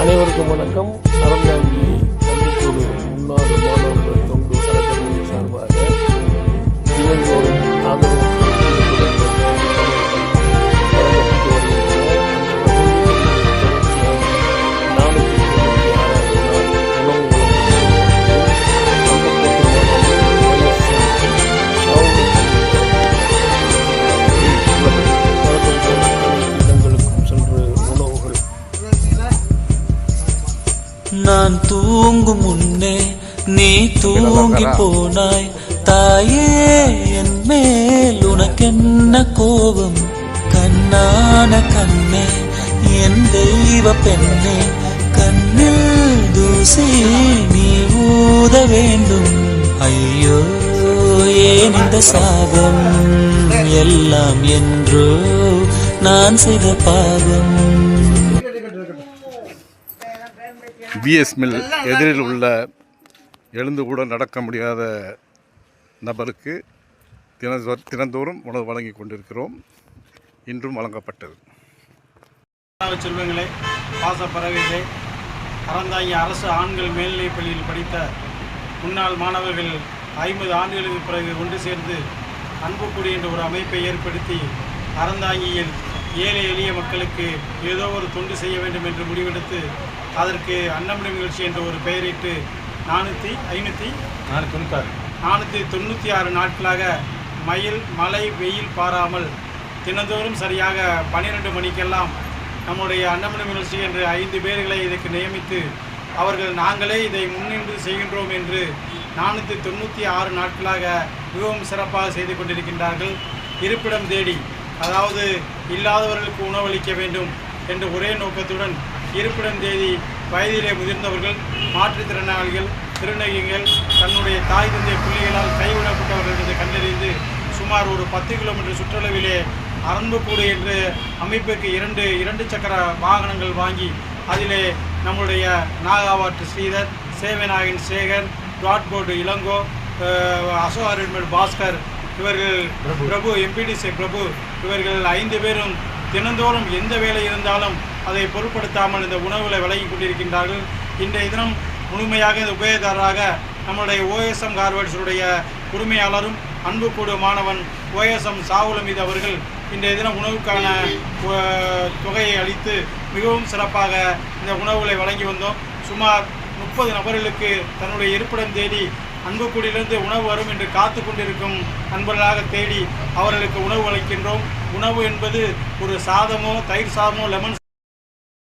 அனைவருக்கும் வணக்கம். அறந்தாங்கி பள்ளிக்கூடு முன்னாள் மாணவர்கள் தொண்டு அறக்கட்டளை சார்பாக தினந்தோறும் ஆதரவு நான் தூங்கும் முன்னே நீ தூங்கி போனாய் தாயே, என் மேல் உனக்கென்ன கோபம்? கண்ணான கண்ணே, என் தெய்வ பெண்ணே, கண்ணில் தூசி நீ ஊத வேண்டும். ஐயோ, ஏன் இந்த சாபம்? எல்லாம் என்றோ நான் செய்த பாவம். பிஎஸ் மில் எதிரில் உள்ள எழுந்து கூட நடக்க முடியாத நபருக்கு தினந்தோறும் உணவு வழங்கி கொண்டிருக்கிறோம். இன்றும் வழங்கப்பட்டது. செல்வங்களே, பாசப்பறவைகளே, அறந்தாங்கி அரசு ஆண்கள் மேல்நிலைப் பள்ளியில் படித்த முன்னாள் மாணவர்கள் 50 ஆண்டுகளுக்கு பிறகு ஒன்று சேர்ந்து அன்புக்குடி என்ற ஒரு அமைப்பை ஏற்படுத்தி அறந்தாங்கியில் ஏழை எளிய மக்களுக்கு ஏதோ ஒரு தொண்டு செய்ய வேண்டும் என்று முடிவெடுத்து அதற்கு அன்னமணி நிகழ்ச்சி என்ற ஒரு பெயரிட்டு 496 நாட்களாக மழை வெயில் பாராமல் தினந்தோறும் சரியாக 12 மணிக்கெல்லாம் நம்முடைய அன்னமணி நிகழ்ச்சி என்று 5 பேர்களை இதற்கு நியமித்து அவர்கள் நாங்களே இதை முன்னின்று செய்கின்றோம் என்று 496 நாட்களாக மிகவும் சிறப்பாக செய்து கொண்டிருக்கின்றார்கள். இருப்பிடம் தேடி, அதாவது இல்லாதவர்களுக்கு உணவளிக்க வேண்டும் என்ற ஒரே நோக்கத்துடன் இருப்பிடம் தேடி வயதிலே முதிர்ந்தவர்கள், மாற்றுத்திறனாளிகள், திருநங்கைகள், தன்னுடைய தாய் தந்தை பிள்ளைகளால் கைவிடப்பட்டவர்கள் என்று கண்டறிந்து சுமார் ஒரு 10 கிலோமீட்டர் சுற்றளவிலே அன்புக்கூடு என்று அமைப்புக்கு 2 சக்கர வாகனங்கள் வாங்கி அதிலே நம்முடைய நாகாவாட்டு ஸ்ரீதர், சேவநாயகன் சேகர், பிளாட்போர்டு இளங்கோ, அசோகர் பாஸ்கர், இவர்கள் பிரபு, எம்பிடிசி பிரபு, இவர்கள் 5 பேரும் தினந்தோறும் எந்த வேலை இருந்தாலும் அதை பொருட்படுத்தாமல் இந்த உணவுகளை வழங்கி கொண்டிருக்கின்றார்கள். இன்றைய தினம் முழுமையாக இந்த உபயதாரராக நம்முடைய OSM கார்வர்ட்ஸுடைய உரிமையாளரும் அன்புக்கூடு மாணவன் OSM சாவுலமீது அவர்கள் இன்றைய தினம் உணவுக்கான தொகையை அளித்து மிகவும் சிறப்பாக இந்த உணவுகளை வழங்கி வந்தோம். சுமார் 30 நபர்களுக்கு தன்னுடைய இருப்பிடம் தேடி அன்புக்குடியிலிருந்து உணவு வரும் என்று காத்து கொண்டிருக்கும் நண்பர்களாக தேடி அவர்களுக்கு உணவு அளிக்கின்றோம். உணவு என்பது ஒரு சாதமோ, தயிர் சாதமோ, லெமன்